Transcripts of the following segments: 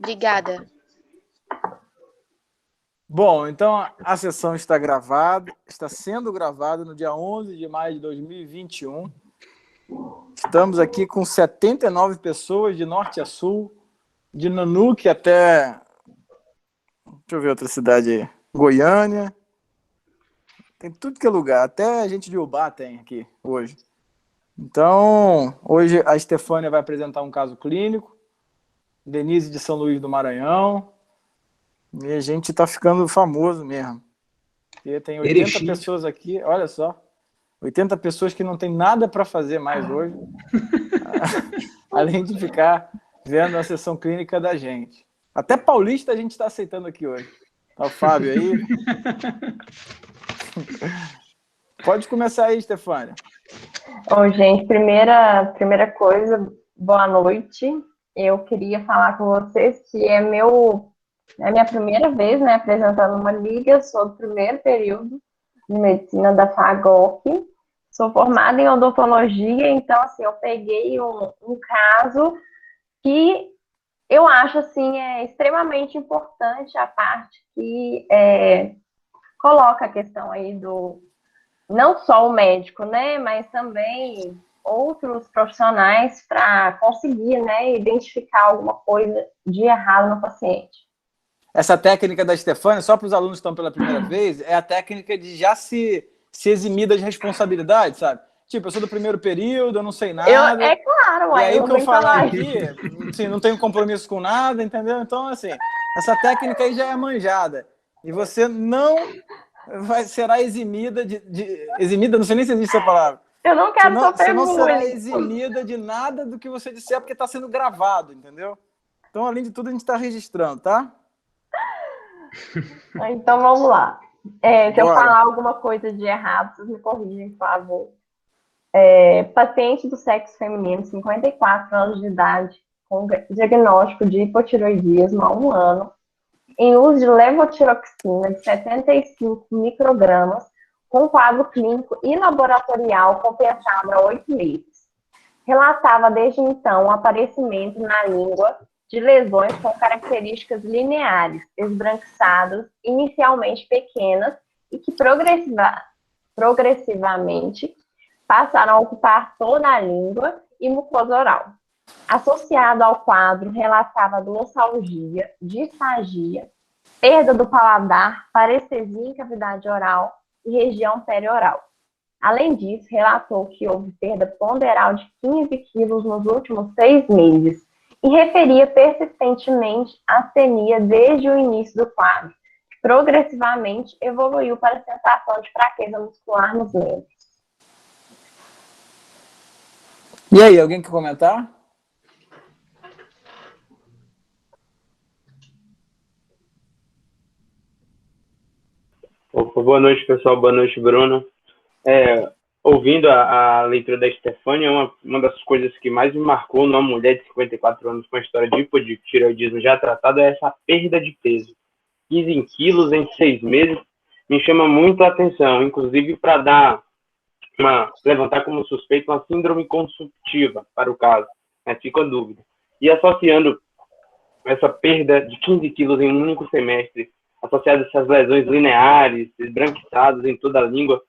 Obrigada. Bom, então a sessão está gravada, está sendo gravada no dia 11 de maio de 2021. Estamos aqui com 79 pessoas de norte a sul, de Nanuque até, deixa eu ver outra cidade aí, Goiânia. Tem tudo que é lugar, até gente de Ubá tem aqui hoje. Então, hoje a Estefânia vai apresentar um caso clínico, Denise de São Luís do Maranhão, e a gente está ficando famoso mesmo. E tem 80 pessoas aqui, olha só, 80 pessoas que não tem nada para fazer mais hoje, além de ficar vendo a sessão clínica da gente. Até paulista a gente está aceitando aqui hoje. Tá o Fábio aí. Pode começar aí, Estefânia. Bom, gente, primeira coisa, boa noite. Eu queria falar com vocês que é minha primeira vez, né, apresentando uma liga, sou do primeiro período de medicina da FAGOP, sou formada em odontologia, então, assim, eu peguei um caso que eu acho, assim, extremamente importante a parte que coloca a questão aí não só o médico, né, mas também outros profissionais para conseguir, né, identificar alguma coisa de errado no paciente. Essa técnica da Estefânia, só para os alunos que estão pela primeira vez, é a técnica de já se eximir das responsabilidades, sabe? Tipo, eu sou do primeiro período, eu não sei nada. É claro, e aí o que eu falar aqui, assim, não tenho compromisso com nada, entendeu? Então, assim, essa técnica aí já é manjada. E você não será eximida eximida, não sei nem se existe essa palavra. Eu não quero você não será bullying. eximida de nada do que você disser, porque está sendo gravado, entendeu? Então, além de tudo, a gente está registrando, tá? Então, vamos lá. Se eu falar alguma coisa de errado, vocês me corrigem, por favor. Paciente do sexo feminino, 54 anos de idade, com diagnóstico de hipotiroidismo há 1 ano, em uso de levotiroxina de 75 microgramas, com quadro clínico e laboratorial compensado há 8 meses. Relatava desde então o aparecimento na língua de lesões com características lineares, esbranquiçadas, inicialmente pequenas e que progressivamente passaram a ocupar toda a língua e mucosa oral. Associado ao quadro, relatava glossalgia, disfagia, perda do paladar, parestesia em cavidade oral e região perioral. Além disso, relatou que houve perda ponderal de 15 quilos nos últimos 6 meses e referia persistentemente a astenia desde o início do quadro, que progressivamente evoluiu para a sensação de fraqueza muscular nos membros. E aí, alguém quer comentar? Opa, boa noite, pessoal. Boa noite, Bruno. Ouvindo a leitura da Estefânia, uma das coisas que mais me marcou numa mulher de 54 anos com a história de hipotireoidismo já tratada é essa perda de peso. 15 quilos em 6 meses me chama muito a atenção, inclusive para levantar como suspeito uma síndrome consumptiva para o caso, né? Fica a dúvida. E associando essa perda de 15 quilos em um único semestre, associada a essas lesões lineares, esbranquiçadas em toda a língua,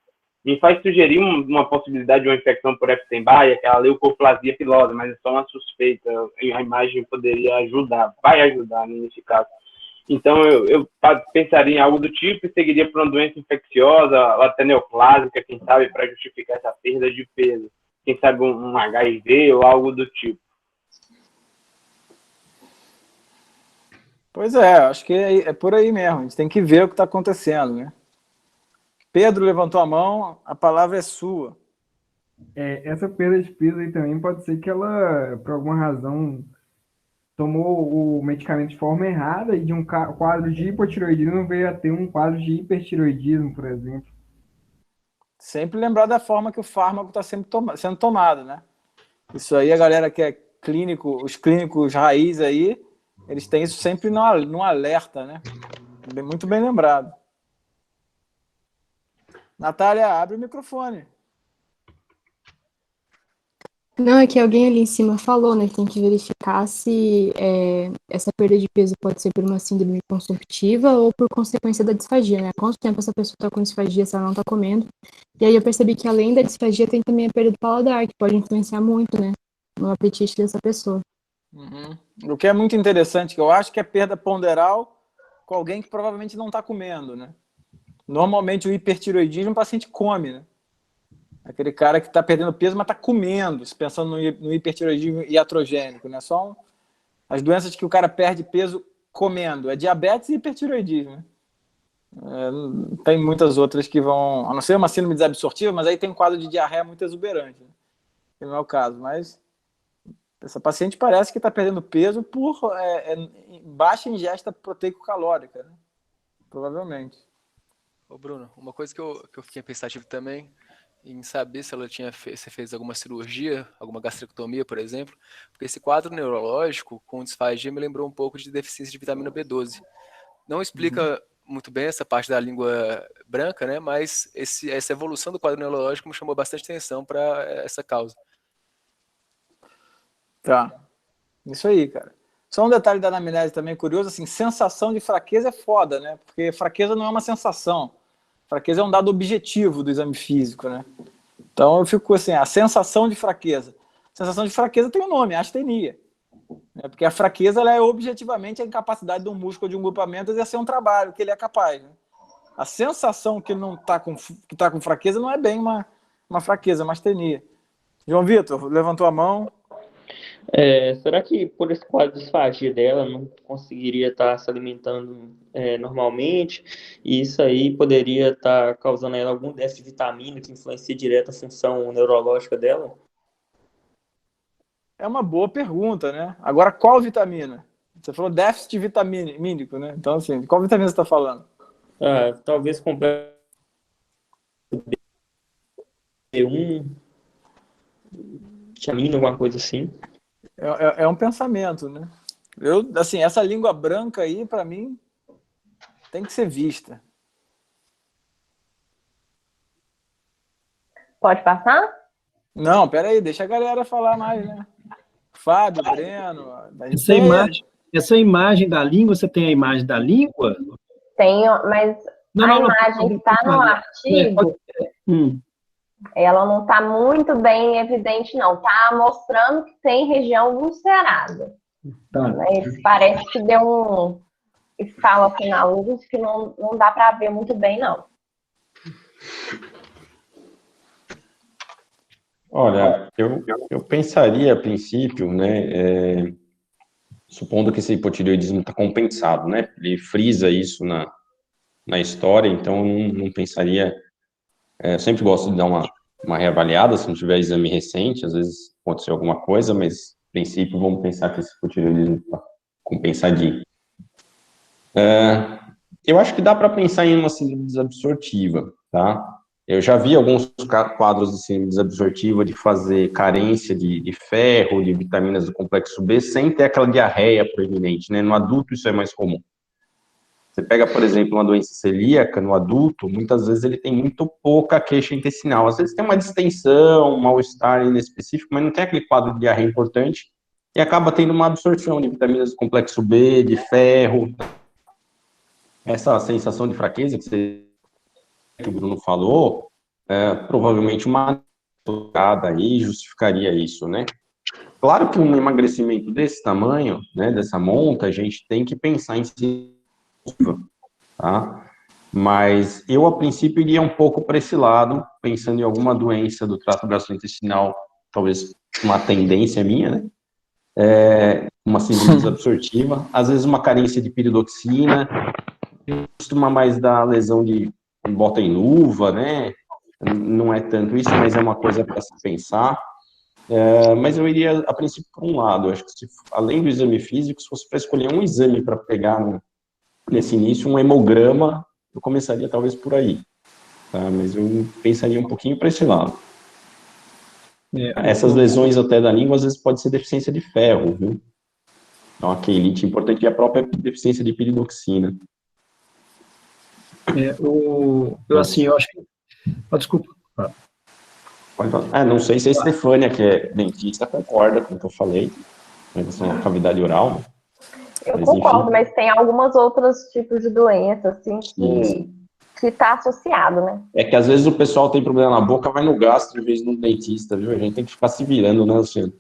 me faz sugerir uma possibilidade de uma infecção por Epstein-Barr, aquela leucoplasia pilosa, mas é só uma suspeita. A imagem poderia ajudar, vai ajudar nesse caso. Então, eu pensaria em algo do tipo e seguiria por uma doença infecciosa, até neoplásica, quem sabe, para justificar essa perda de peso. Quem sabe um HIV ou algo do tipo. Pois é, acho que é por aí mesmo. A gente tem que ver o que está acontecendo, né? Pedro levantou a mão, a palavra é sua. Essa perda de peso aí também pode ser que ela, por alguma razão, tomou o medicamento de forma errada e de um quadro de hipotireoidismo veio a ter um quadro de hipertireoidismo, por exemplo. Sempre lembrar da forma que o fármaco está sempre sendo tomado, né? Isso aí, a galera que é clínico, os clínicos raiz aí, eles têm isso sempre no alerta, né? Muito bem lembrado. Natália, abre o microfone. Não, é que alguém ali em cima falou, né, que tem que verificar se essa perda de peso pode ser por uma síndrome consumptiva ou por consequência da disfagia, né? Há quanto tempo essa pessoa está com disfagia se ela não está comendo? E aí eu percebi que além da disfagia tem também a perda do paladar, que pode influenciar muito, né, no apetite dessa pessoa. Uhum. O que é muito interessante, que eu acho que é perda ponderal com alguém que provavelmente não está comendo, né? Normalmente o hipertiroidismo o paciente come, né? Aquele cara que está perdendo peso, mas está comendo, pensando no hipertiroidismo iatrogênico, né? As doenças que o cara perde peso comendo, é diabetes e hipertiroidismo, né? Tem muitas outras que vão, a não ser uma síndrome desabsortiva, mas aí tem um quadro de diarreia muito exuberante, né? Que não é o caso, mas essa paciente parece que está perdendo peso por baixa ingesta proteico-calórica, né? Provavelmente. Ô Bruno, uma coisa que eu fiquei pensativo também em saber se ela se fez alguma cirurgia, alguma gastrectomia, por exemplo, porque esse quadro neurológico com disfagia me lembrou um pouco de deficiência de vitamina B12. Não explica muito bem essa parte da língua branca, né? Mas essa evolução do quadro neurológico me chamou bastante atenção para essa causa. Tá. Isso aí, cara. Só um detalhe da anamnese também curioso, assim, sensação de fraqueza é foda, né? Porque fraqueza não é uma sensação. Fraqueza é um dado objetivo do exame físico, né? Então eu fico assim, a sensação de fraqueza. Sensação de fraqueza tem um nome, astenia. Né? Porque a fraqueza ela é objetivamente a incapacidade de um músculo ou de um grupamento exercer um trabalho que ele é capaz. Né? A sensação que ele não está com fraqueza não é bem uma fraqueza, é uma astenia. João Vitor, levantou a mão. Será que por esse quadro de disfagia dela não conseguiria estar se alimentando normalmente? E isso aí poderia estar causando a ela algum déficit de vitamina que influencia direto a função neurológica dela? É uma boa pergunta, né? Agora, qual vitamina? Você falou déficit vitamínico, né? Então, assim, qual vitamina você está falando? Talvez complexo B1, vitamina, alguma coisa assim. É um pensamento, né? Assim, essa língua branca aí, para mim, tem que ser vista. Pode passar? Não, peraí, deixa a galera falar mais, né? Fábio, Breno... Essa imagem da língua, você tem a imagem da língua? Tenho, mas a imagem que está no artigo, ela não está muito bem evidente, não. Está mostrando que tem região ulcerada. Tá. Mas parece que deu um estalo aqui na luz que não dá para ver muito bem, não. Olha, eu pensaria a princípio, né, supondo que esse hipotireoidismo está compensado, né, ele frisa isso na história, então eu não pensaria, eu sempre gosto de dar uma reavaliada, se não tiver exame recente, às vezes aconteceu alguma coisa, mas, a princípio, vamos pensar que esse hipotireoidismo está compensadinho. Eu acho que dá para pensar em uma síndrome desabsortiva, tá? Eu já vi alguns quadros de síndrome desabsortiva de fazer carência de ferro, de vitaminas do complexo B, sem ter aquela diarreia proeminente, né? No adulto isso é mais comum. Você pega, por exemplo, uma doença celíaca no adulto, muitas vezes ele tem muito pouca queixa intestinal. Às vezes tem uma distensão, um mal-estar inespecífico, mas não tem aquele quadro de diarreia importante e acaba tendo uma absorção de vitaminas do complexo B, de ferro. Essa sensação de fraqueza que o Bruno falou, provavelmente uma tocada aí justificaria isso, né? Claro que um emagrecimento desse tamanho, né, dessa monta, a gente tem que pensar em si, tá? Mas eu, a princípio, iria um pouco para esse lado, pensando em alguma doença do trato gastrointestinal, talvez uma tendência minha, né? Uma síndrome desabsortiva, às vezes uma carência de piridoxina, costuma mais dar lesão de bota em luva, né? Não é tanto isso, mas é uma coisa para se pensar. Mas eu iria, a princípio, por um lado. Eu acho que, além do exame físico, se fosse para escolher um exame para pegar nesse início, um hemograma, eu começaria talvez por aí. Tá? Mas eu pensaria um pouquinho para esse lado. Essas lesões até da língua, às vezes, pode ser deficiência de ferro, viu? Então, a quelite importante é a própria deficiência de piridoxina. Eu acho que... desculpa. Não sei se a Estefânia, que é dentista, concorda com o que eu falei, em relação à cavidade oral, né? Eu Mas, concordo, enfim. mas tem algumas outros tipos de doença, assim, Sim. que tá associado, né? É que às vezes o pessoal tem problema na boca, vai no gastro em vez de no dentista, viu? A gente tem que ficar se virando, né, Luciano?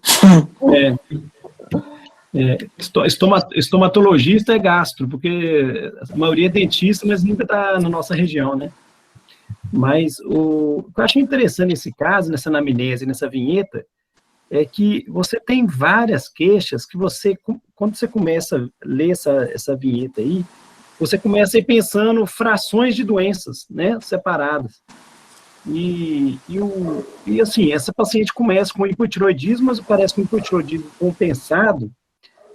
Estomatologista é gastro, porque a maioria é dentista, mas nunca está na nossa região, né? Mas o que eu achei interessante nesse caso, nessa anamnese, nessa vinheta, é que você tem várias queixas que você, quando você começa a ler essa vinheta aí, você começa a ir pensando frações de doenças, né, separadas. E assim, essa paciente começa com hipotiroidismo, mas parece que um hipotiroidismo compensado,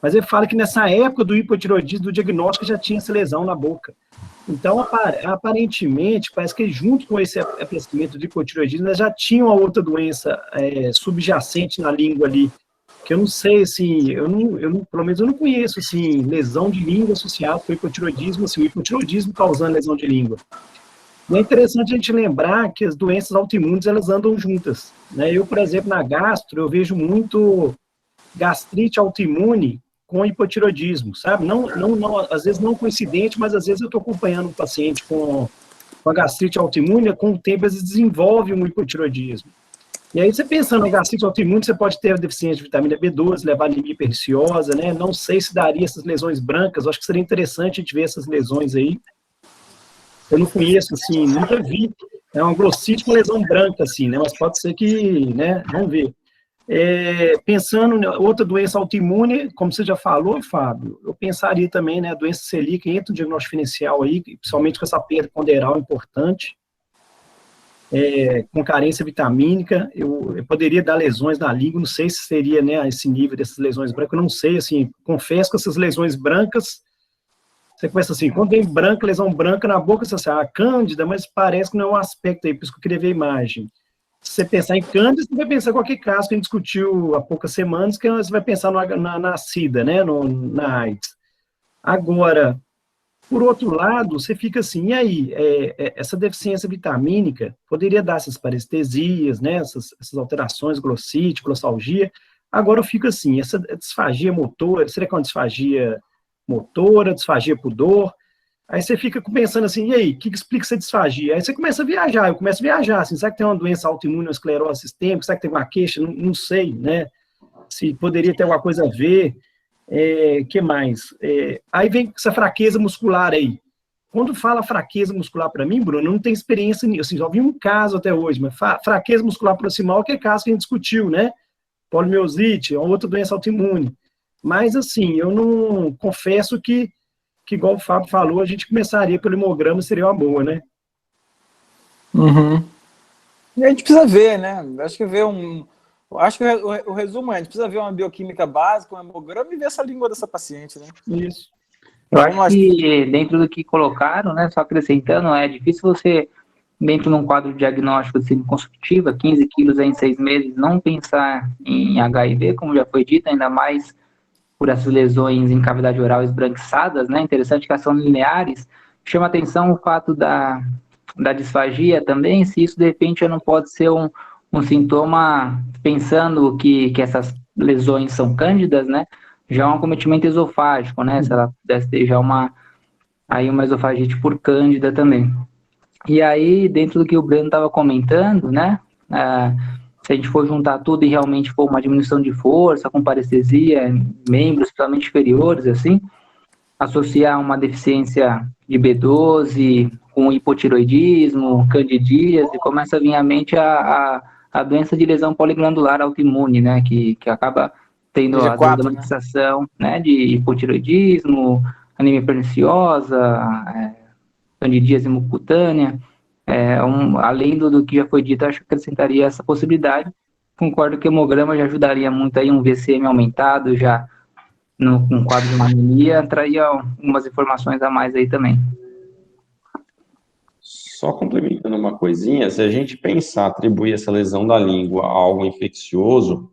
mas ele fala que nessa época do hipotiroidismo, do diagnóstico, já tinha essa lesão na boca. Então, aparentemente, parece que junto com esse aparecimento de hipotiroidismo, já tinha uma outra doença subjacente na língua ali, que eu não sei, assim, pelo menos eu não conheço, assim, lesão de língua associada com hipotiroidismo, assim, o hipotiroidismo causando lesão de língua. E é interessante a gente lembrar que as doenças autoimunes, elas andam juntas, né? Eu, por exemplo, na gastro, eu vejo muito gastrite autoimune com hipotiroidismo, sabe? Não, às vezes não coincidente, mas às vezes eu estou acompanhando um paciente com a gastrite autoimune, com o tempo eles desenvolvem um hipotiroidismo. E aí você pensando na gastrite autoimune, você pode ter deficiência de vitamina B12, levar anemia perniciosa, né? Não sei se daria essas lesões brancas, acho que seria interessante a gente ver essas lesões aí. Eu não conheço, assim, nunca vi. É uma glossite com lesão branca, assim, né? Mas pode ser que, né? Vamos ver. Pensando em outra doença autoimune, como você já falou, Fábio, eu pensaria também, né, a doença celíaca entra no diagnóstico diferencial aí, principalmente com essa perda ponderal importante, com carência vitamínica, eu poderia dar lesões na língua, não sei se seria, né, esse nível dessas lesões brancas, eu não sei, assim, confesso que essas lesões brancas, você começa assim, quando vem branca, lesão branca na boca, você sabe, cândida, mas parece que não é um aspecto aí, por isso que eu queria ver a imagem. Se você pensar em cândida, você vai pensar em qualquer caso que a gente discutiu há poucas semanas, que você vai pensar na SIDA, né, na AIDS. Agora, por outro lado, você fica assim, e aí, essa deficiência vitamínica poderia dar essas parestesias, né, essas alterações, glossite, glossalgia. Agora eu fico assim, essa disfagia motora, será que é uma disfagia motora, disfagia por dor? Aí você fica pensando assim, e aí, o que explica essa disfagia? Aí você começa a viajar, eu começo a viajar, assim, será que tem uma doença autoimune, uma esclerose sistêmica, será que tem uma queixa? Não sei, né? Se poderia ter alguma coisa a ver, que mais? Aí vem essa fraqueza muscular aí. Quando fala fraqueza muscular para mim, Bruno, eu não tenho experiência nisso, assim, só vi um caso até hoje, mas fraqueza muscular proximal, que é caso que a gente discutiu, né? Polimiosite, é uma outra doença autoimune. Mas, assim, eu não confesso que igual o Fábio falou, a gente começaria pelo hemograma, seria uma boa, né? Uhum. E a gente precisa ver, né? Acho que o resumo é, a gente precisa ver uma bioquímica básica, um hemograma e ver essa língua dessa paciente, né? Isso. Eu acho que dentro do que colocaram, né, só acrescentando, é difícil você, dentro de um quadro de diagnóstico de síndrome constitutiva, 15 quilos em 6 meses, não pensar em HIV, como já foi dito, ainda mais por essas lesões em cavidade oral esbranquiçadas, né? Interessante que elas são lineares. Chama atenção o fato da disfagia também, se isso de repente já não pode ser um sintoma, pensando que essas lesões são cândidas, né? Já é um acometimento esofágico, né? Se ela pudesse ter já uma esofagite por cândida também. E aí, dentro do que o Breno estava comentando, né? Se a gente for juntar tudo e realmente for uma diminuição de força, com parestesia, membros principalmente inferiores, assim, associar uma deficiência de B12 com hipotiroidismo, candidíase, começa a vir à mente a doença de lesão poliglandular autoimune, né, que acaba tendo a manifestação, né, de hipotiroidismo, anemia perniciosa, candidíase mucocutânea. Além do que já foi dito, acho que acrescentaria essa possibilidade. Concordo que o hemograma já ajudaria muito aí, um VCM aumentado já no quadro de uma anemia, traria algumas informações a mais aí também. Só complementando uma coisinha, se a gente pensar, atribuir essa lesão da língua a algo infeccioso,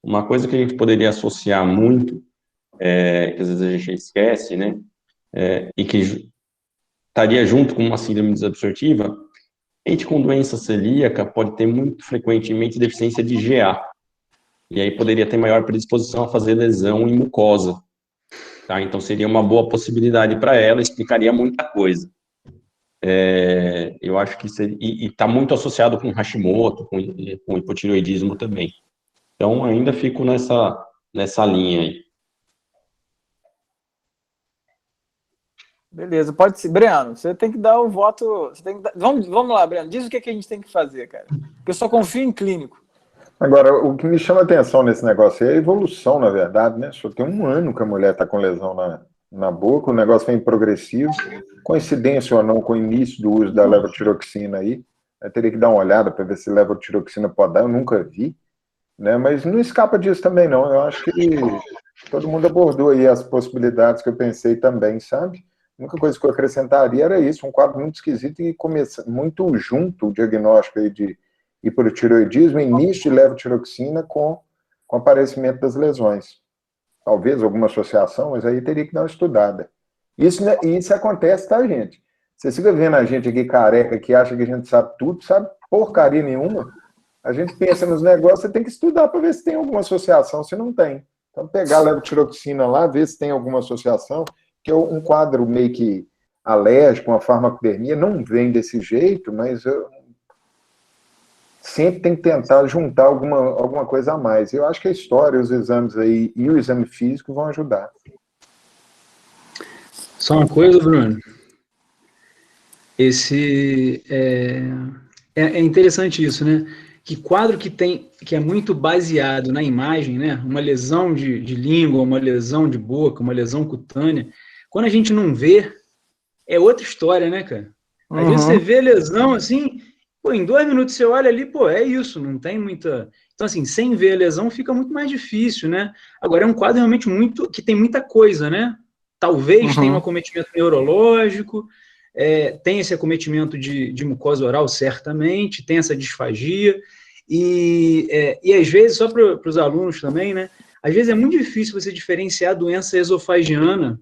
uma coisa que a gente poderia associar muito, que às vezes a gente esquece, né, e que estaria junto com uma síndrome desabsortiva, Gente com doença celíaca pode ter muito frequentemente deficiência de GA, e aí poderia ter maior predisposição a fazer lesão em mucosa, tá? Então seria uma boa possibilidade para ela, explicaria muita coisa. Eu acho que seria, e está muito associado com Hashimoto, com hipotireoidismo também. Então ainda fico nessa linha aí. Beleza, pode ser. Breno, você tem que dar o voto. Você tem que dar... vamos lá, Breno, diz o que a gente tem que fazer, cara. Porque eu só confio em clínico. Agora, o que me chama a atenção nesse negócio aí é a evolução, na verdade, né? Só tem 1 ano que a mulher está com lesão na boca, o negócio vem progressivo. Coincidência ou não com o início do uso da levotiroxina aí. Eu teria que dar uma olhada para ver se levotiroxina pode dar, eu nunca vi, né? Mas não escapa disso também, não. Eu acho que todo mundo abordou aí as possibilidades que eu pensei também, sabe? A única coisa que eu acrescentaria era isso, um quadro muito esquisito e muito junto o diagnóstico aí de hipotireoidismo, início de levotiroxina com aparecimento das lesões. Talvez alguma associação, mas aí teria que dar uma estudada. Isso acontece, tá, gente? Você fica vendo a gente aqui careca que acha que a gente sabe tudo, sabe porcaria nenhuma. A gente pensa nos negócios, você tem que estudar para ver se tem alguma associação, se não tem. Então, pegar a levotiroxina lá, ver se tem alguma associação, que é um quadro meio que alérgico, uma farmacodermia, não vem desse jeito, mas sempre tem que tentar juntar alguma coisa a mais. Eu acho que a história, os exames aí e o exame físico vão ajudar. Só uma coisa, Bruno. É interessante isso, né? Que quadro que é muito baseado na imagem, né? Uma lesão de língua, uma lesão de boca, uma lesão cutânea. Quando a gente não vê, é outra história, né, cara? Às vezes você vê lesão assim, pô, em 2 minutos você olha ali, pô, é isso, não tem muita... Então, assim, sem ver a lesão fica muito mais difícil, né? Agora, é um quadro realmente que tem muita coisa, né? Talvez tenha um acometimento neurológico, tem esse acometimento de mucosa oral, certamente, tem essa disfagia, e às vezes, só para os alunos também, né? Às vezes é muito difícil você diferenciar a doença esofagiana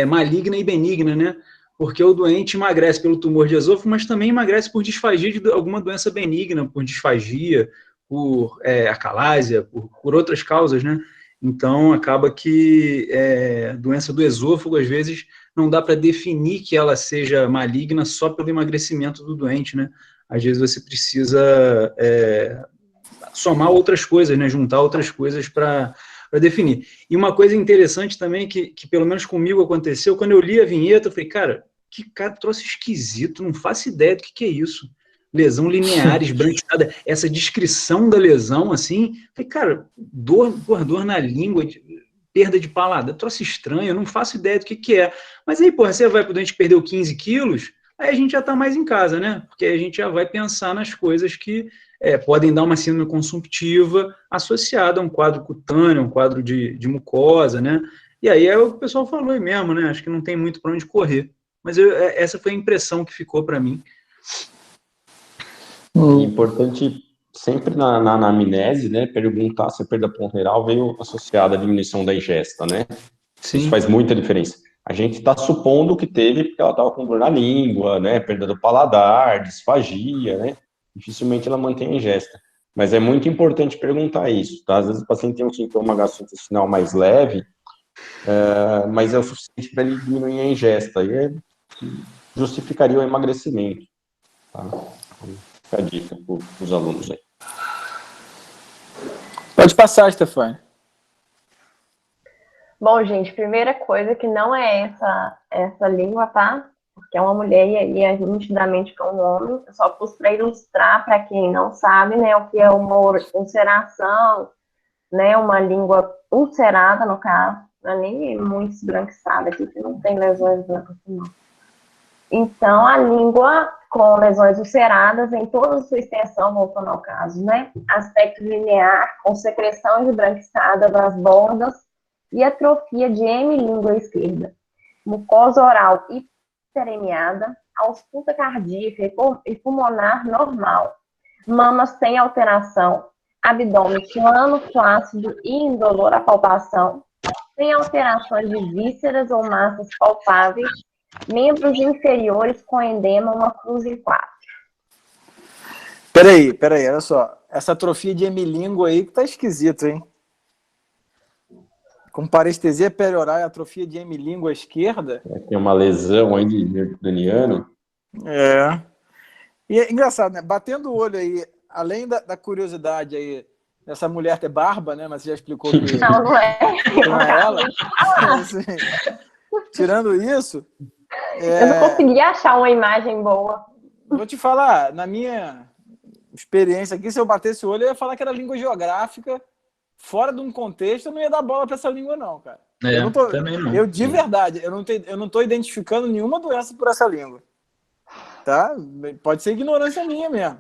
maligna e benigna, né? Porque o doente emagrece pelo tumor de esôfago, mas também emagrece por disfagia de alguma doença benigna, por disfagia, por acalásia, por outras causas, né? Então, acaba que doença do esôfago, às vezes, não dá para definir que ela seja maligna só pelo emagrecimento do doente, né? Às vezes você precisa somar outras coisas, né? Juntar outras coisas para definir. E uma coisa interessante também, que pelo menos comigo aconteceu, quando eu li a vinheta, eu falei, cara, que troço esquisito, não faço ideia do que é isso. Lesão linear, esbranquiçada, essa descrição da lesão, assim, falei, cara, dor na língua, perda de paladar, troço estranho, eu não faço ideia do que é. Mas aí, porra, você vai pro doente que perdeu 15 quilos, aí a gente já tá mais em casa, né? Porque aí a gente já vai pensar nas coisas que podem dar uma síndrome consumptiva associada a um quadro cutâneo, um quadro de mucosa, né? E aí é o que o pessoal falou aí mesmo, né? Acho que não tem muito para onde correr. Mas essa foi a impressão que ficou para mim. Importante sempre na anamnese, né, perguntar se a perda ponderal veio associada à diminuição da ingesta, né? Sim. Isso faz muita diferença. A gente está supondo que teve porque ela estava com dor na língua, né, perda do paladar, disfagia, né? Dificilmente ela mantém a ingesta. Mas é muito importante perguntar isso, tá? Às vezes o paciente tem um sintoma gastrointestinal mais leve, mas é o suficiente para ele diminuir a ingesta, e justificaria o emagrecimento, tá? Fica a dica para os alunos aí. Pode passar, Stefania. Bom, gente, primeira coisa que não é essa língua, tá? Porque é uma mulher e é nitidamente que é um homem. Eu só pus para ilustrar, para quem não sabe, né, o que é uma ulceração, né, uma língua ulcerada, no caso, não é nem muito esbranquiçada aqui, que não tem lesões brancas, não. Então, a língua com lesões ulceradas em toda a sua extensão, voltando ao caso, né? Aspecto linear, com secreção esbranquiçada das bordas e atrofia de hemilíngua esquerda. Mucosa oral hiperemiada, ausculta cardíaca e pulmonar normal. Mamas sem alteração, abdômen plano, flácido e indolor à palpação, sem alterações de vísceras ou massas palpáveis, membros inferiores com edema, uma cruz em 4. Peraí, olha só. Essa atrofia de hemilíngua aí que tá esquisito, hein? Com parestesia perioral e atrofia de hemilíngua esquerda. Tem uma lesão aí de nerviano. É. E é engraçado, né? Batendo o olho aí, além da curiosidade aí, dessa mulher ter barba, né? Mas você já explicou que Não é. não é ela. Assim, tirando isso, Eu não consegui achar uma imagem boa. vou te falar, na minha experiência aqui, se eu batesse o olho, eu ia falar que era língua geográfica, fora de um contexto, eu não ia dar bola para essa língua, não, cara. Também não. Eu, de verdade, eu não tô identificando nenhuma doença por essa língua. Tá? Pode ser ignorância minha mesmo.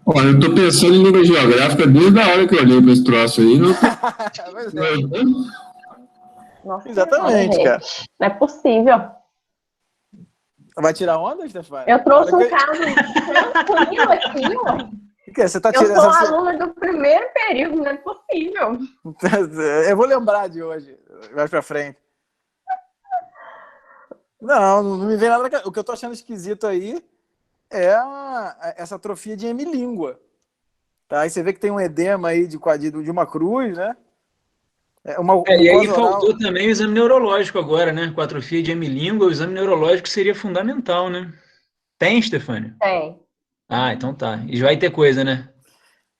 Olha, eu tô pensando em língua geográfica desde a hora que eu olhei para esse troço aí. Não... Nossa, exatamente, gente. cara. Não é possível. Vai tirar onda, Stefania? Eu trouxe um caso tranquilo aqui, ué. Que você tá Eu tirando sou aluna do primeiro período, não é possível. Eu vou lembrar de hoje, mais pra frente. Não me vem nada. O que eu tô achando esquisito aí é essa atrofia de hemilíngua. Tá? Aí você vê que tem um edema aí de uma cruz, né? E aí faltou também o exame neurológico agora, né? Com a atrofia de hemilíngua, o exame neurológico seria fundamental, né? Tem, Stefania? Tem. Ah, então tá. E vai ter coisa, né?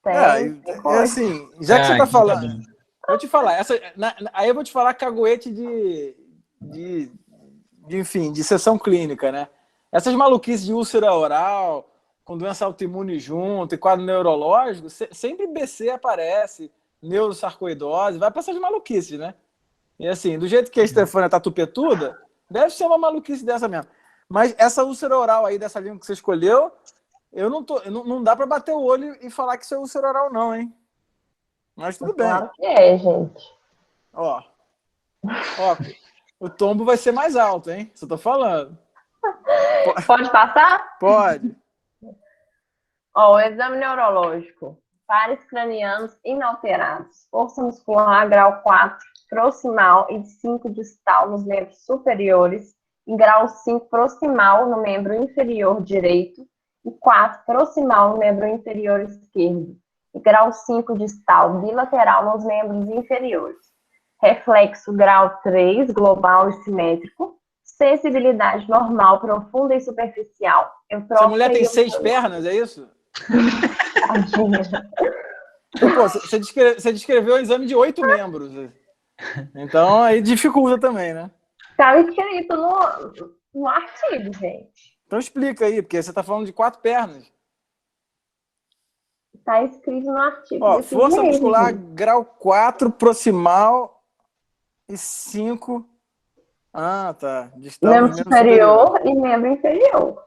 Tem coisa. Assim, já que você tá então falando, tá bom. vou te falar, aí eu vou te falar caguete enfim, de sessão clínica, né? Essas maluquices de úlcera oral, com doença autoimune junto e quadro neurológico, sempre BC aparece, neurosarcoidose, vai pra essas maluquices, né? E assim, do jeito que a Stefania tá tupetuda, deve ser uma maluquice dessa mesmo. Mas essa úlcera oral aí, dessa língua que você escolheu, não dá pra bater o olho e falar que isso é úlcera oral, não, hein? Mas tudo bem. Claro que é, gente. Ó, o tombo vai ser mais alto, hein? Isso eu tô falando. Pode passar? Pode. Ó, o exame neurológico. Pares cranianos inalterados. Força muscular grau 4, proximal e 5 distal nos membros superiores e grau 5 proximal no membro inferior direito e 4 proximal no membro inferior esquerdo e grau 5 distal bilateral nos membros inferiores. Reflexo grau 3, global e simétrico. Sensibilidade normal, profunda e superficial. Essa mulher tem 6 pernas, é isso? Pô, você descreveu o exame de 8 membros. Então, aí dificulta também, né? Tá escrito no artigo, gente. Então explica aí, porque você tá falando de 4 pernas. Tá escrito no artigo. Ó, força muscular grau 4, proximal e 5. Ah, tá. Membro superior e membro inferior.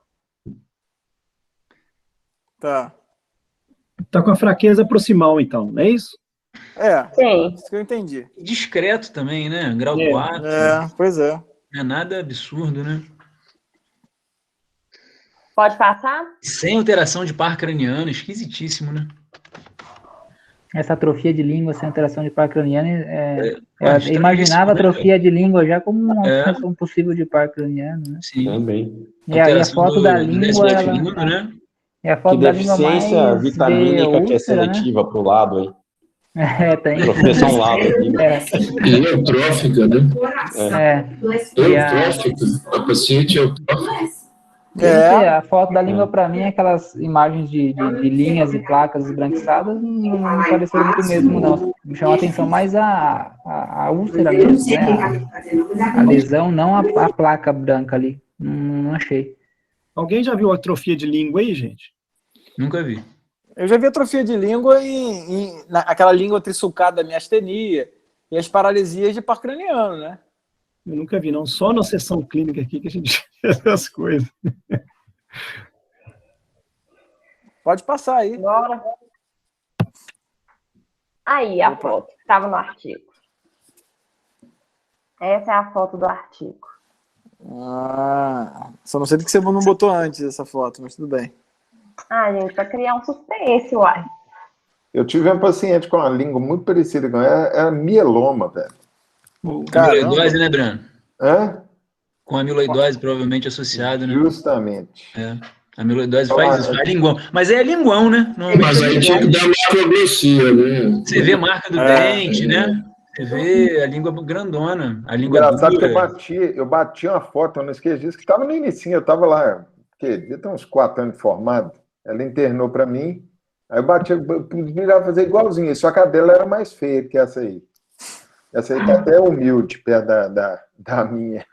Tá. Tá com a fraqueza proximal, então, não é isso? Sim. Isso que eu entendi. Discreto também, né? Grau 4. Pois é. Não é nada absurdo, né? Pode passar? Sem alteração de par craniano, esquisitíssimo, né? Essa atrofia de língua sem alteração de par craniano, eu imaginava a atrofia de língua já como uma alteração possível de par craniano, né? Sim. Também. E aí a foto da língua, né? É a foto que da língua deficiência mais vitamínica úlcera, que é seletiva pro lado, hein? Tem. Atrofia só um lado aqui. Eutrófica, né? Eutrófica. A paciente eutrófica. A foto da língua, para mim, aquelas imagens de linhas e placas esbranquiçadas, não me pareceram muito mesmo, não. Me chamou a atenção mais a úlcera mesmo, né? A lesão, não a placa branca ali. Não achei. Alguém já viu atrofia de língua aí, gente? Nunca vi. Eu já vi atrofia de língua naquela língua trissulcada da miastenia e as paralisias de par craniano, né? Eu nunca vi, não. Só na sessão clínica aqui que a gente vê essas coisas. Pode passar aí. Bora. Aí, a foto que estava no artigo. Essa é a foto do artigo. Só não sei do que você não botou antes essa foto, mas tudo bem. Gente, para criar um suspense, uai. Eu tive uma paciente com uma língua muito parecida com ela, era mieloma, velho. Amiloidose, né, Breno? Hã? Com amiloidose provavelmente associada, né? Justamente. A amiloidose faz isso, faz linguão. Mas é linguão, né? Mas aí tinha que dar macroglossia, né? Você vê marca do dente, né? Você vê a língua grandona, a língua Engraçado que dura. eu bati uma foto, eu não esqueci disso, que estava no inicinho, eu estava lá, devia ter uns 4 anos de formado, ela internou para mim, aí eu bati, eu virava fazer igualzinho, só que a dela era mais feia que essa aí. Essa aí tá até humilde, perto da minha.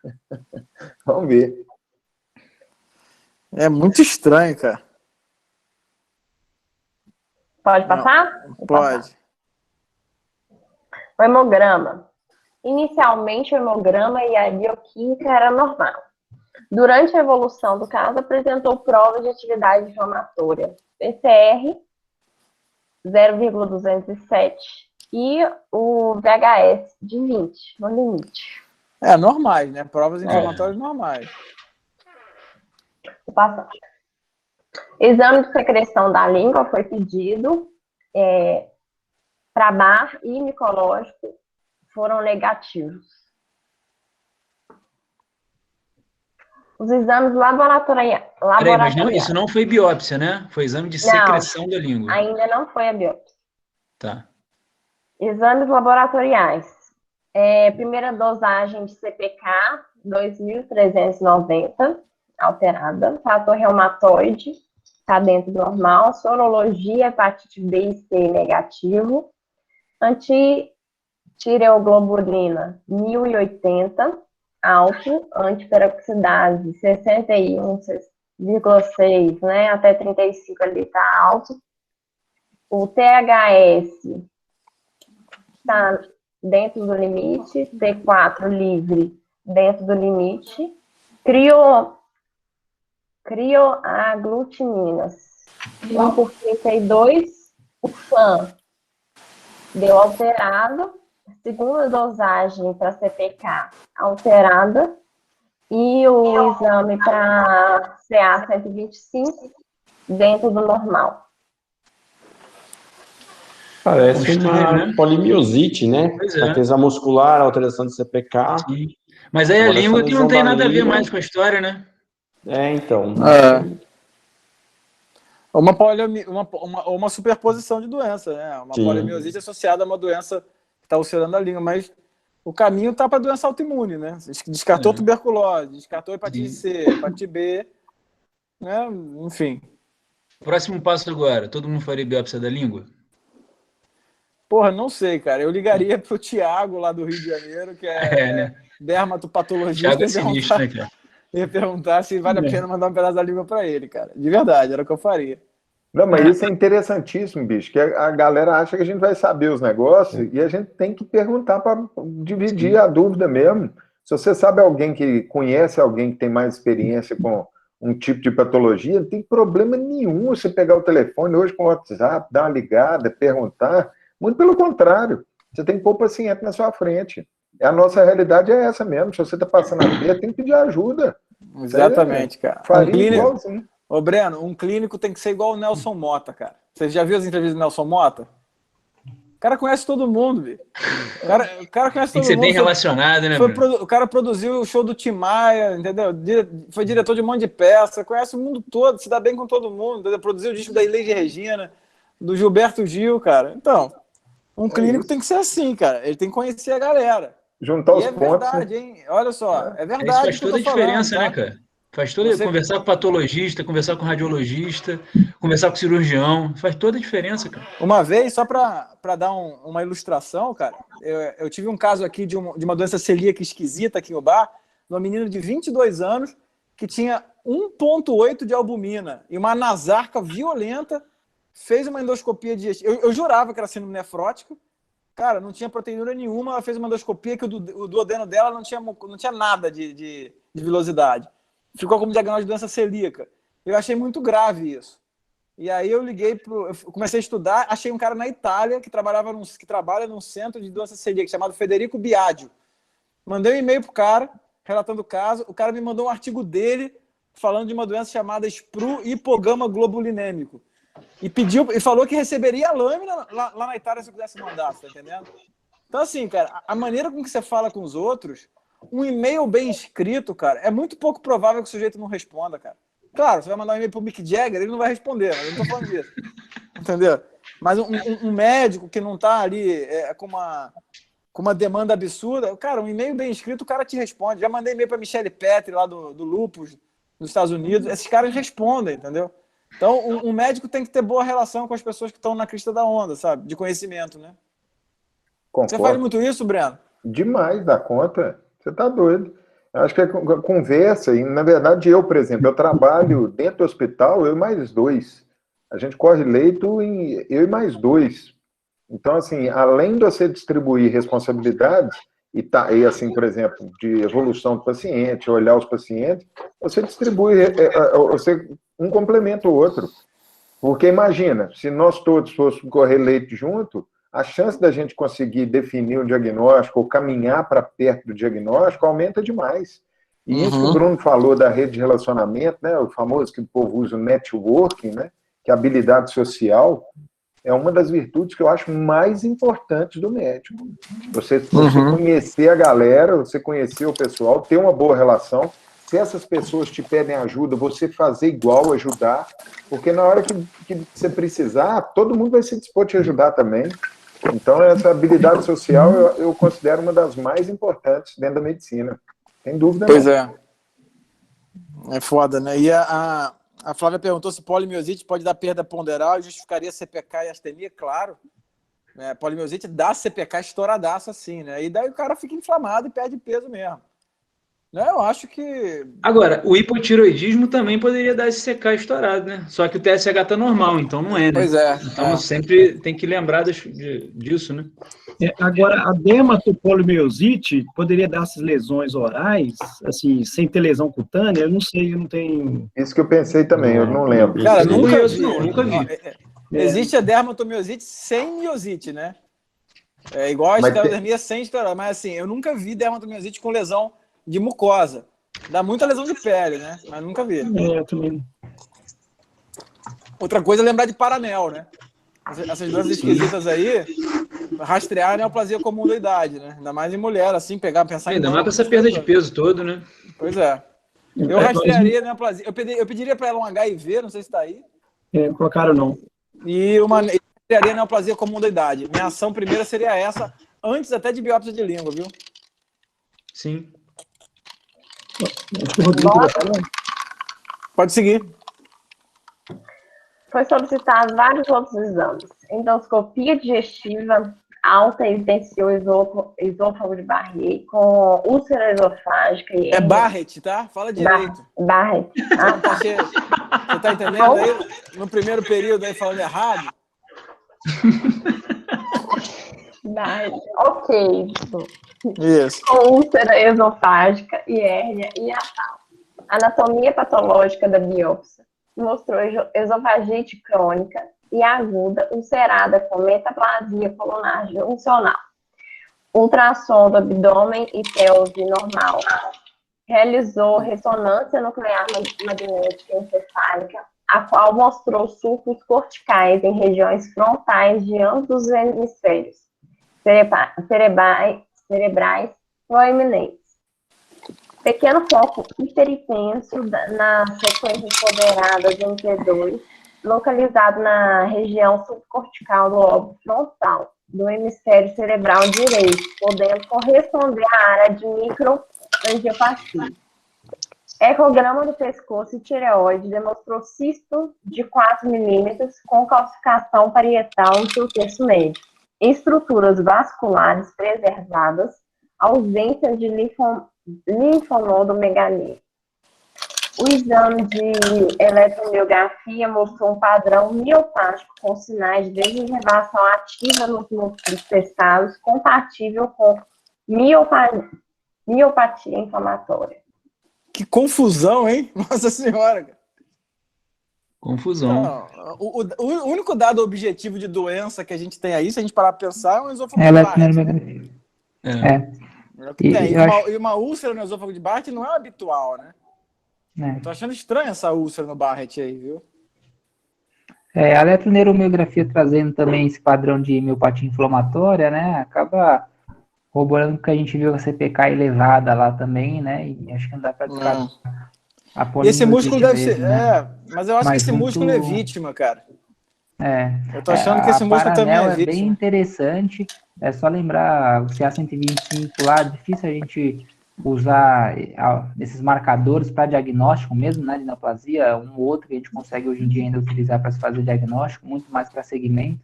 Vamos ver. É muito estranho, cara. Pode passar? Pode. O hemograma. Inicialmente, o hemograma e a bioquímica era normal. Durante a evolução do caso, apresentou prova de atividade inflamatória. PCR 0,207 e o VHS de 20, no limite. Normais, né? Provas inflamatórias normais. Vou passar. Exame de secreção da língua foi pedido. Trabar e micológico foram negativos. Os exames laboratoriais. Peraí, mas não, isso não foi biópsia, né? Foi exame de secreção da língua. Ainda não foi a biópsia. Tá. Exames laboratoriais. Primeira dosagem de CPK, 2.390, alterada. Fator reumatoide, está dentro do normal. Sorologia, hepatite B e C negativo. Antitireoglobulina, 1080, alto. Antiperoxidase, 61,6, né? Até 35 ali está alto. O THS está dentro do limite. T4 livre, dentro do limite. Crioaglutininas, 1 por 32. O FAN deu alterado. Segunda dosagem para CPK alterada. E o exame para CA 125 dentro do normal. Parece uma polimiosite, né? Pois é. Fraqueza muscular, alteração de CPK. Sim. Mas aí a língua que não tem nada a ver mais com a história, né? Então. Uma superposição de doença, né? Uma polimiosite associada a uma doença que está ulcerando a língua, mas o caminho está para a doença autoimune, né? Descartou tuberculose, descartou hepatite C, hepatite B, né? Enfim. Próximo passo agora, todo mundo faria biópsia da língua? Porra, não sei, cara. Eu ligaria pro Thiago lá do Rio de Janeiro, que né? Dermatopatologista. Thiago é sinistro, né, cara? Ia perguntar se vale a pena mandar um pedaço da língua para ele, cara. De verdade, era o que eu faria. Não, mas isso é interessantíssimo, bicho, que a galera acha que a gente vai saber os negócios e a gente tem que perguntar para dividir a dúvida mesmo. Se você sabe alguém que conhece alguém que tem mais experiência com um tipo de patologia, não tem problema nenhum você pegar o telefone hoje com o WhatsApp, dar uma ligada, perguntar. Muito pelo contrário, você tem que pôr o paciente na sua frente. A nossa realidade é essa mesmo. Se você está passando a ver, tem que pedir ajuda. Exatamente, cara. Faria igualzinho. Ô, Breno, um clínico tem que ser igual o Nelson Motta, cara. Você já viu as entrevistas do Nelson Motta? O cara conhece todo mundo, bicho. O cara conhece todo mundo. Tem que ser bem relacionado, né, O cara produziu o show do Tim Maia, entendeu? Foi diretor de um monte de peça, conhece o mundo todo, se dá bem com todo mundo, entendeu? Produziu o disco da Elis Regina, do Gilberto Gil, cara. Então, um clínico tem que ser assim, cara. Ele tem que conhecer a galera. Juntar os pontos. É verdade, hein? Olha só, é verdade. Isso faz toda a diferença, falando, né, cara? Faz toda conversar com patologista, conversar com radiologista, conversar com cirurgião, faz toda a diferença, cara. Uma vez, só para dar uma ilustração, cara, eu tive um caso aqui de uma doença celíaca esquisita aqui no bar, de uma menina de 22 anos que tinha 1,8 de albumina e uma nasarca violenta, fez uma endoscopia digestiva. Eu jurava que era síndrome nefrótica. Cara, não tinha proteína nenhuma, ela fez uma endoscopia que o duodeno dela não tinha nada de vilosidade. Ficou como diagnóstico de doença celíaca. Eu achei muito grave isso. E aí eu comecei a estudar, achei um cara na Itália que trabalha num centro de doença celíaca chamado Federico Biagio. Mandei um e-mail pro cara, relatando o caso. O cara me mandou um artigo dele falando de uma doença chamada SPRU hipogama globulinêmico. E falou que receberia a lâmina lá na Itália se eu quisesse mandar, tá entendendo? Então, assim, cara, a maneira com que você fala com os outros, um e-mail bem escrito, cara, é muito pouco provável que o sujeito não responda, cara. Claro, você vai mandar um e-mail pro Mick Jagger, ele não vai responder, mas eu não tô falando disso. Entendeu? Mas um médico que não tá ali com uma demanda absurda, cara, um e-mail bem escrito, o cara te responde. Já mandei e-mail pra Michelle Petri, lá do Lupus, nos Estados Unidos, esses caras respondem, entendeu? Então, um médico tem que ter boa relação com as pessoas que estão na crista da onda, sabe? De conhecimento, né? Concordo. Você faz muito isso, Breno? Demais da conta. Você tá doido. Eu acho que é conversa, e na verdade eu, por exemplo, eu trabalho dentro do hospital, eu e mais 2. A gente corre leito em eu e mais 2. Então, assim, além de você distribuir responsabilidades, e assim, por exemplo, de evolução do paciente, olhar os pacientes, você distribui, um complementa o outro. Porque imagina, se nós todos fôssemos correr leito junto, a chance da gente conseguir definir um diagnóstico ou caminhar para perto do diagnóstico aumenta demais. E isso que o Bruno falou da rede de relacionamento, né, o famoso que o povo usa, o networking, né, que é a habilidade social, é uma das virtudes que eu acho mais importantes do médico. Você conhecer a galera, você conhecer o pessoal, ter uma boa relação. Se essas pessoas te pedem ajuda, você fazer igual, ajudar, porque na hora que você precisar, todo mundo vai se dispor a te ajudar também. Então, essa habilidade social eu considero uma das mais importantes dentro da medicina. Sem dúvida Pois não. é. É foda, né? E a Flávia perguntou se polimiosite pode dar perda ponderal e justificaria CPK e astenia, claro. Polimiosite dá CPK estouradaço assim, né? E daí o cara fica inflamado e perde peso mesmo. Né? Eu acho que... Agora, o hipotiroidismo também poderia dar esse CK estourado, né? Só que o TSH tá normal, então não é, né? Pois é. Então sempre tem que lembrar disso, né? Agora, a dermatopolimiosite poderia dar essas lesões orais, assim, sem ter lesão cutânea? Eu não sei, eu não tenho... Isso que eu pensei também, eu não lembro. Cara, nunca vi. Existe a dermatomiosite sem miosite, né? É igual a esclerodermia sem esclerose. Mas assim, eu nunca vi dermatomiosite com lesão de mucosa. Dá muita lesão de pele, né? Mas nunca vi. Eu também. Outra coisa é lembrar de Paranel, né? Essas doenças esquisitas aí, rastrear a neoplasia comum da idade, né? Ainda mais em mulher, assim, pensar ainda mais com essa perda de peso todo, né? Pois é. Eu rastrearia a neoplasia. Eu pediria para ela um HIV, não sei se tá aí. Colocaram não. E rastrearia a neoplasia comum da idade. Minha ação primeira seria essa, antes até de biópsia de língua, viu? Sim. Pode seguir. Foi solicitado vários outros exames. Endoscopia digestiva, alta evidenciou esôfago de Barrier com úlcera esofágica e... É Barrett, tá? Fala direito. Barrett. Você tá entendendo aí? No primeiro período aí falando errado? Barrett. Ok. Isso. Com úlcera esofágica e hérnia hiatal. Anatomia patológica da biópsia mostrou esofagite crônica e aguda ulcerada com metaplasia pulmonar juncional. Ultrassom do abdômen e pelve normal. Realizou ressonância nuclear magnética encefálica, a qual mostrou sulcos corticais em regiões frontais de ambos os hemisférios, cerebrais proeminentes. Pequeno foco hipertenso na sequência empoderada de MP2, localizado na região subcortical do lobo frontal do hemisfério cerebral direito, podendo corresponder à área de microangiopatia. Ecograma do pescoço e tireoide demonstrou cisto de 4 milímetros com calcificação parietal no seu terço médio, estruturas vasculares preservadas, ausência de linfonodomegalia. O exame de eletromiografia mostrou um padrão miopático com sinais de deservação ativa nos músculos testados, compatível com miopatia inflamatória. Que confusão, hein? Nossa Senhora. Confusão. Não, o único dado objetivo de doença que a gente tem aí, se a gente parar para pensar, é um esôfago de Barrett. E uma úlcera no esôfago de Barrett não é habitual, né? Eu tô achando estranho essa úlcera no Barrett aí, viu? A eletroneuromiografia trazendo também esse padrão de miopatia inflamatória, né? Acaba corroborando o que a gente viu a CPK elevada lá também, né? E acho que não dá para descartar. Esse músculo deve mesmo, ser. né? Mas eu acho que Mas esse junto- músculo é vítima, cara. Eu tô É, achando que esse a músculo também Paranel é é bem vítima. interessante. É só lembrar o CA125 lá, difícil a gente usar esses marcadores para diagnóstico mesmo, né, de neoplasia, um ou outro que a gente consegue hoje em dia ainda utilizar para se fazer diagnóstico, muito mais para segmento.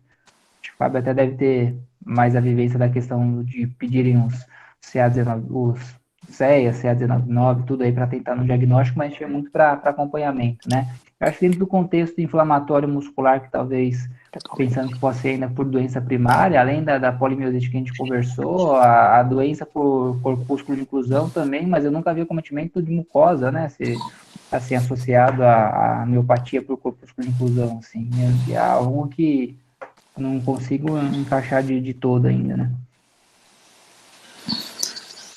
Acho que o Fábio até deve ter mais a vivência da questão de pedirem os CA19, os CEA, CA199, tudo aí para tentar no diagnóstico, mas a gente vê muito para acompanhamento, né? Eu acho que dentro do contexto inflamatório muscular, que talvez, pensando que possa ser ainda por doença primária, além da polimiosite que a gente conversou, a doença por corpúsculo de inclusão também, mas eu nunca vi acometimento de mucosa, né? Assim, associado à miopatia por corpúsculo de inclusão, assim, é algo que não consigo encaixar de todo ainda, né?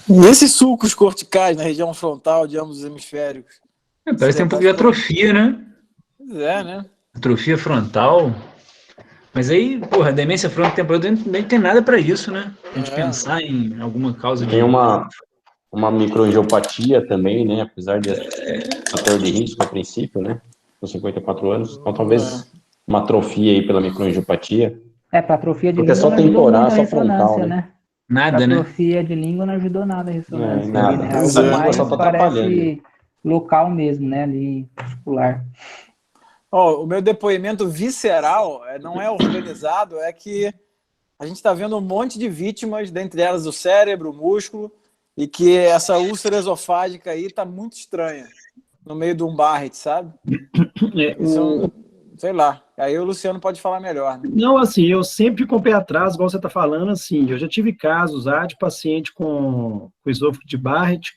E esses sulcos corticais na região frontal de ambos os hemisférios? Parece que tem um pouco de atrofia, né? Pois é, né? Atrofia frontal. Mas aí, porra, a demência frontotemporal nem tem nada para isso, né? A gente pensar em alguma causa de... Tem uma microangiopatia também, né? Apesar de fator de risco a princípio, né? Com 54 anos. Então, talvez uma atrofia aí pela microangiopatia. Para atrofia de Porque é língua só não ajudou temporal, muito a só ressonância, frontal, né? Nada, pra né? atrofia de língua não ajudou nada a ressonância. Nada. Ali, né? A Algo língua mais só tá atrapalhando. parece local mesmo, né? Ali, muscular. O meu depoimento visceral não é organizado, é que a gente está vendo um monte de vítimas, dentre elas o cérebro, o músculo, e que essa úlcera esofágica aí está muito estranha, no meio de um Barrett, sabe? Isso, sei lá. Aí o Luciano pode falar melhor, né? Não, assim, eu sempre com o pé atrás, igual você está falando, assim, eu já tive casos de paciente com esôfago de Barrett,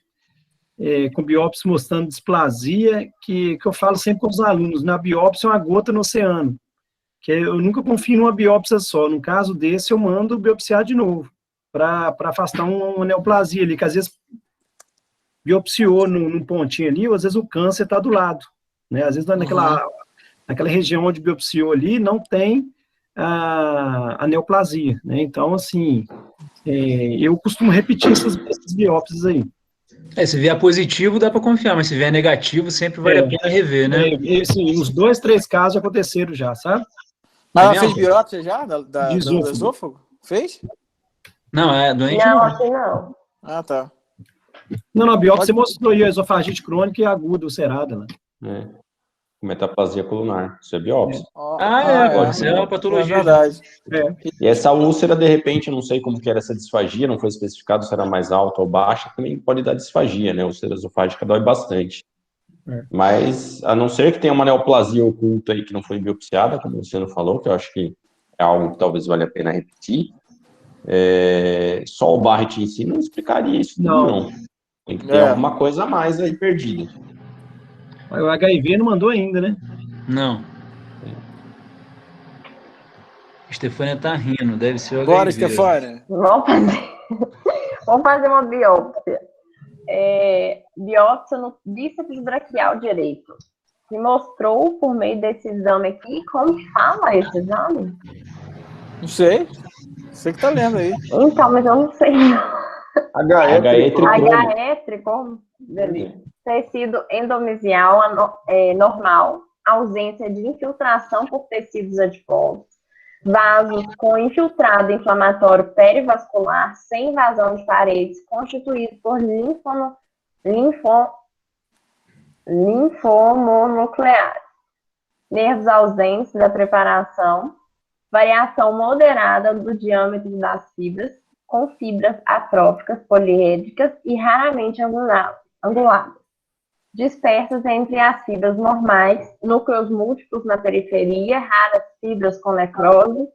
com biópsia mostrando displasia, que eu falo sempre com os alunos, na biópsia é uma gota no oceano, que eu nunca confio numa biópsia só, no caso desse eu mando biopsiar de novo, para afastar uma neoplasia ali, que às vezes biopsiou num pontinho ali, ou às vezes o câncer está do lado, né, às vezes naquela região onde biopsiou ali não tem a neoplasia, né, então assim, eu costumo repetir essas biópsias aí. Se vier positivo, dá para confiar, mas se vier negativo, sempre vale a pena rever, né? Sim, uns 2, 3 casos já aconteceram já, sabe? Mas ela fez biópsia já do esôfago. esôfago? Fez? Não, doente Não, não. aqui não. Ah, tá. Não, na biópsia mostrou aí a esofagite crônica e aguda ulcerada, né? Metaplasia colunar, isso é biópsia. Pode ser uma patologia. É verdade. E essa úlcera, de repente, eu não sei como que era essa disfagia, não foi especificado se era mais alta ou baixa, também pode dar disfagia, né? A úlcera esofágica dói bastante. Mas, a não ser que tenha uma neoplasia oculta aí que não foi biopsiada, como o Luciano falou, que eu acho que é algo que talvez valha a pena repetir, só o Barrett em si não explicaria isso, não. Tem que ter alguma coisa a mais aí perdida. O HIV não mandou ainda, né? Não. Estefânia tá rindo, deve ser o Bora, HIV. Estefânia. Vamos fazer uma biópsia. Biópsia no bíceps braquial direito. Se mostrou por meio desse exame aqui, como que fala esse exame? Não sei. Você que tá lendo aí. Então, mas eu não sei. HE tricômo. Tecido endomesial normal, ausência de infiltração por tecidos adiposos, vasos com infiltrado inflamatório perivascular sem invasão de paredes, constituído por linfomonucleares, nervos ausentes da preparação, variação moderada do diâmetro das fibras, com fibras atróficas poliédricas e raramente anguladas, dispersas entre as fibras normais, núcleos múltiplos na periferia, raras fibras com necrose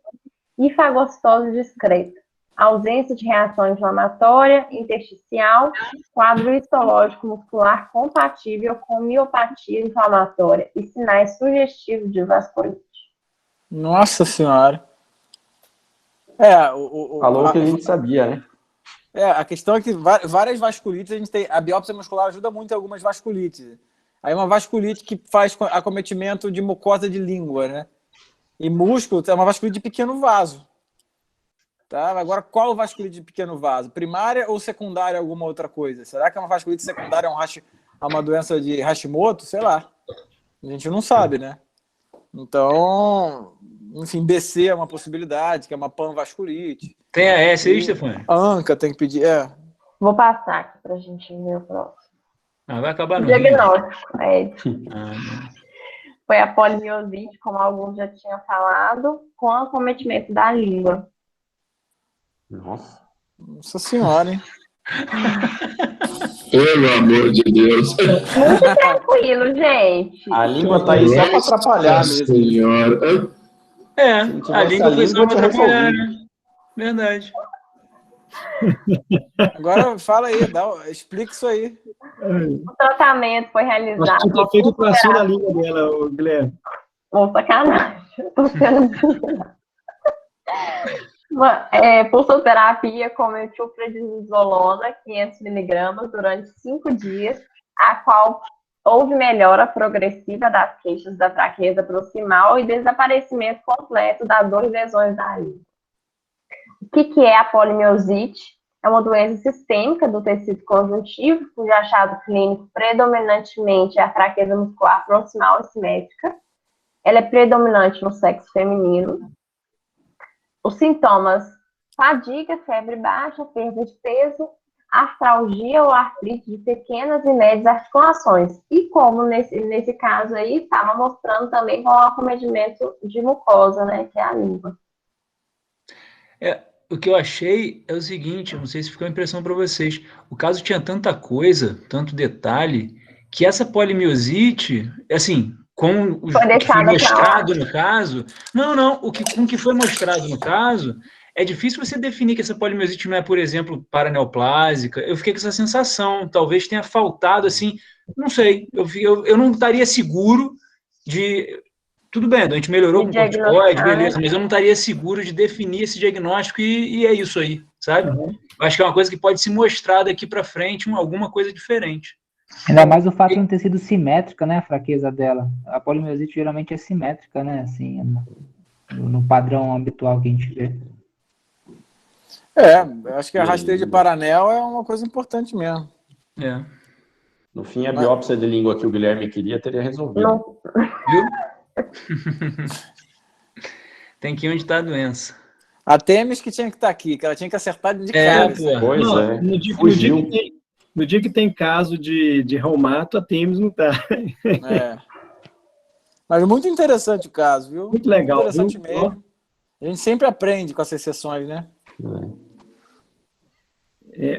e fagocitose discreta, ausência de reação inflamatória intersticial, quadro histológico muscular compatível com miopatia inflamatória e sinais sugestivos de vasculite. Nossa Senhora. Falou que a gente sabia, né? A questão é que várias vasculites, a gente tem. A biópsia muscular ajuda muito em algumas vasculites. Aí uma vasculite que faz acometimento de mucosa de língua, né? E músculo é uma vasculite de pequeno vaso. Tá? Agora, qual vasculite de pequeno vaso? Primária ou secundária alguma outra coisa? Será que é uma vasculite secundária, a uma doença de Hashimoto, sei lá. A gente não sabe, né? Então, enfim, BC é uma possibilidade, que é uma panvasculite. Tem a S aí, Stefania? A ANCA tem que pedir, Vou passar aqui pra gente ver o próximo. Vai acabar no Diagnóstico, não. Foi a polimiosite, como alguns já tinham falado, com acometimento da língua. Nossa senhora, hein? Pelo amor de Deus. Muito tranquilo, gente. A língua tá aí só para atrapalhar mesmo. Senhora. A língua foi só para atrapalhar, né? Verdade. Agora fala aí, explica isso aí. O tratamento foi realizado. Acho que tinha feito operação na língua dela, Guilherme. Ô, sacanagem. Tô sendo... pulsoterapia com metilprednisolona, 500mg, durante 5 dias, a qual houve melhora progressiva das queixas da fraqueza proximal e desaparecimento completo das dores e lesões da língua. O que é a polimiosite? É uma doença sistêmica do tecido conjuntivo, cujo achado clínico predominantemente é a fraqueza muscular proximal e simétrica. Ela é predominante no sexo feminino. Os sintomas: fadiga, febre baixa, perda de peso, artralgia ou artrite de pequenas e médias articulações. E como nesse caso aí, estava mostrando também com o acometimento de mucosa, né, que é a língua. O que eu achei é o seguinte, não sei se ficou a impressão para vocês, o caso tinha tanta coisa, tanto detalhe, que essa polimiosite, assim, com o que foi mostrado no caso, com o que foi mostrado no caso, é difícil você definir que essa polimiosite não é, por exemplo, paraneoplásica. Eu fiquei com essa sensação, talvez tenha faltado, assim, não sei, eu não estaria seguro de... Tudo bem, a gente melhorou com corticoide, beleza, mas eu não estaria seguro de definir esse diagnóstico e é isso aí, sabe? Eu acho que é uma coisa que pode se mostrar daqui para frente, alguma coisa diferente. Ainda mais o fato de não ter sido simétrica, né, a fraqueza dela. A polimiosite geralmente é simétrica, né, assim, no padrão habitual que a gente vê. Eu acho que a rasteira de paranel é uma coisa importante mesmo. No fim, a biópsia de língua que o Guilherme queria teria resolvido. Não. Viu? Tem que ir onde está a doença. A Temis que tinha que estar aqui, que ela tinha que acertar de cara. No dia que tem caso de reumato, a Temis não está. Mas muito interessante o caso, viu? Muito legal. Muito interessante mesmo. A gente sempre aprende com essas sessões, né?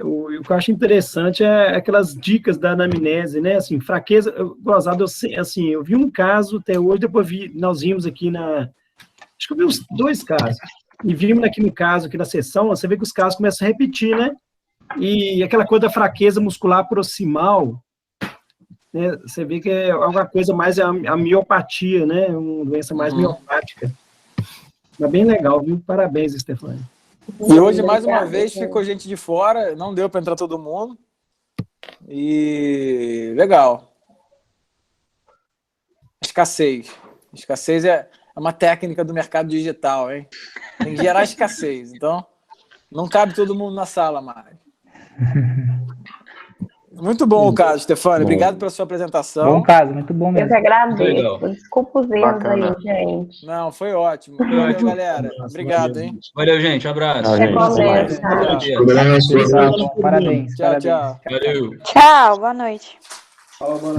O que eu acho interessante é aquelas dicas da anamnese, né? Assim, fraqueza, gozado, assim, eu vi um caso até hoje, depois nós vimos aqui acho que eu vi uns 2 casos, e vimos aqui no caso, aqui na sessão, você vê que os casos começam a repetir, né? E aquela coisa da fraqueza muscular proximal, né? Você vê que é alguma coisa mais a miopatia, né? Uma doença mais miopática. Mas bem legal, viu? Parabéns, Stefania. E hoje, mais uma vez, ficou gente de fora, não deu para entrar todo mundo. E legal. Escassez. Escassez é uma técnica do mercado digital, hein? Tem que gerar escassez. Então, não cabe todo mundo na sala mais. Muito bom o caso, Stefania. Obrigado pela sua apresentação. Bom caso, muito bom mesmo. Eu que agradeço. Desculpa os erros aí, gente. Não, foi ótimo. Valeu, galera. Obrigado, hein? Valeu, gente. Um abraço. Parabéns. Tchau, tchau. Valeu. Tchau, boa noite. Fala, boa noite.